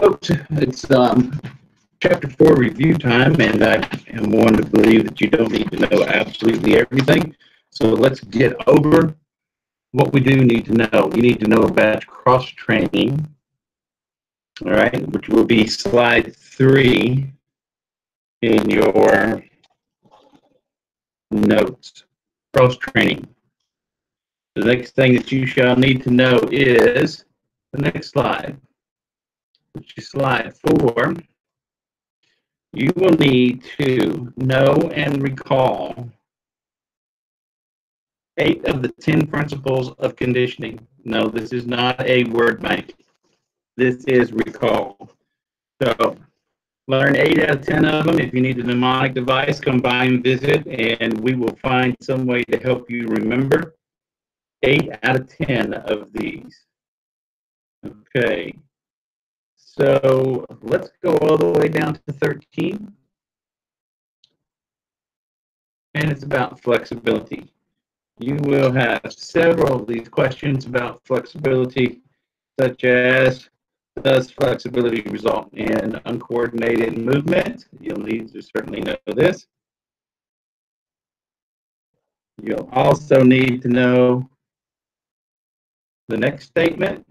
folks, it's chapter 4 review time, and I am one to believe that you don't need to know absolutely everything. So let's get over what we do need to know. You need to know about cross training, all right, which will be slide 3 in your notes. Cross training. The next thing that you shall need to know is the next slide, which is slide 4. You will need to know and recall 8 of the 10 principles of conditioning. No, this is not a word bank. This is recall. So learn 8 out of 10 of them. If you need a mnemonic device, come by and visit, and we will find some way to help you remember 8 out of 10 of these. Okay. So let's go all the way down to 13. And it's about flexibility. You will have several of these questions about flexibility, such as, does flexibility result in uncoordinated movement? You'll need to certainly know this. You'll also need to know the next statement.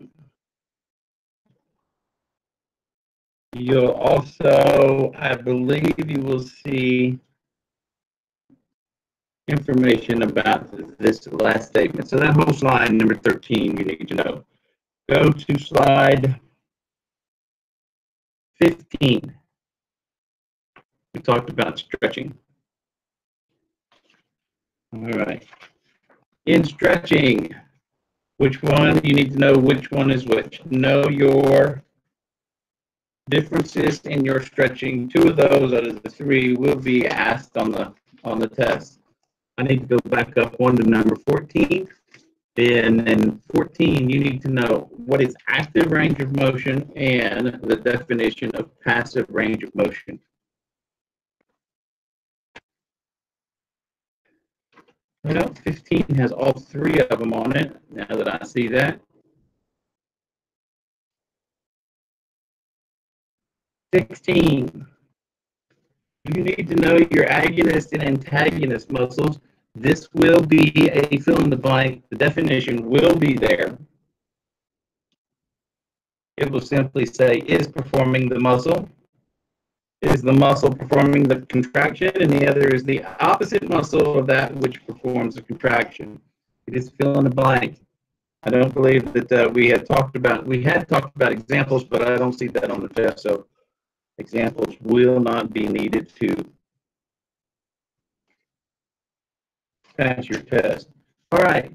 You'll also, I believe you will see information about this last statement. So that whole slide, number 13, you need to know. Go to slide 15. We talked about stretching. All right. In stretching, which one? You need to know which one is which. Know your differences in your stretching. 2 of those out of the 3 will be asked on the test. I need to go back up one to number 14. And in 14, you need to know what is active range of motion and the definition of passive range of motion. Well, 15 has all 3 of them on it, now that I see that. 16. You need to know your agonist and antagonist muscles. This will be a fill in the blank. The definition will be there. It will simply say, is performing the muscle. Is the muscle performing the contraction? And the other is the opposite muscle of that which performs the contraction. It is fill in the blank. I don't believe that we had talked about examples, but I don't see that on the test. So examples will not be needed to pass your test. All right,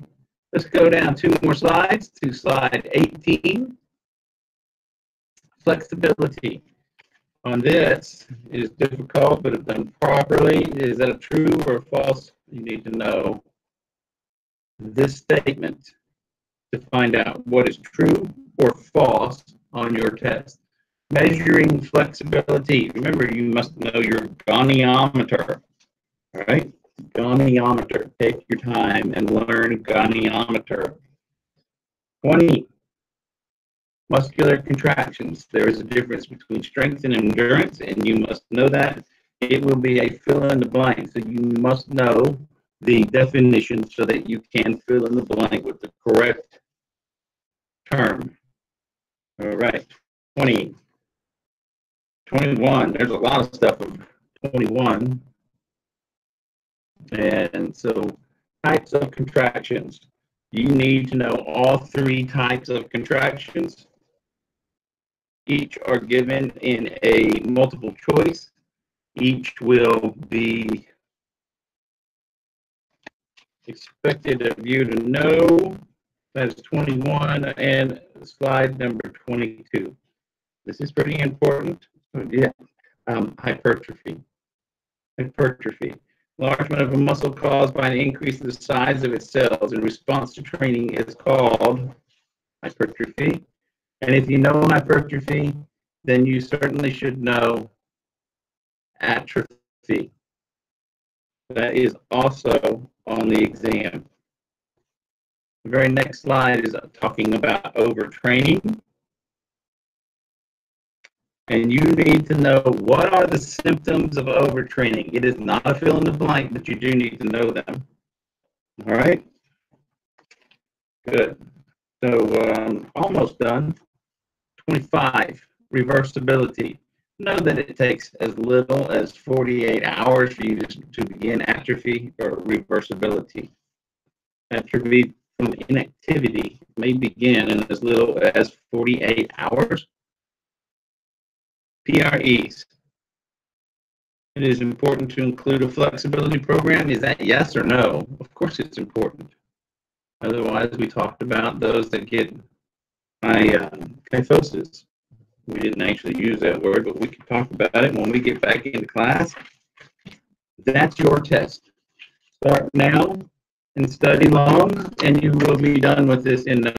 let's go down 2 more slides to slide 18. Flexibility. On this is difficult, but if done properly, is that a true or a false? You need to know this statement to find out what is true or false on your test. Measuring flexibility. Remember, you must know your goniometer. All right? Goniometer. Take your time and learn goniometer. 20. Muscular contractions. There is a difference between strength and endurance, and you must know that. It will be a fill in the blank. So you must know the definition so that you can fill in the blank with the correct term. All right. 20. 21. There's a lot of stuff of 21. And so types of contractions. You need to know all 3 types of contractions. Each are given in a multiple choice. Each will be expected of you to know. That's 21 and slide number 22. This is pretty important. Yeah. Hypertrophy. Hypertrophy. Enlargement of a muscle caused by an increase in the size of its cells in response to training is called hypertrophy. And if you know hypertrophy, then you certainly should know atrophy. That is also on the exam. The very next slide is talking about overtraining. And you need to know what are the symptoms of overtraining. It is not a fill in the blank, but you do need to know them. All right? Good. So almost done. 25, reversibility. Know that it takes as little as 48 hours for you to begin atrophy or reversibility. Atrophy from inactivity may begin in as little as 48 hours. PREs. It is important to include a flexibility program. Is that yes or no? Of course it's important. Otherwise, we talked about those that get kyphosis. We didn't actually use that word, but we can talk about it when we get back into class. That's your test. Start now and study long, and you will be done with this in no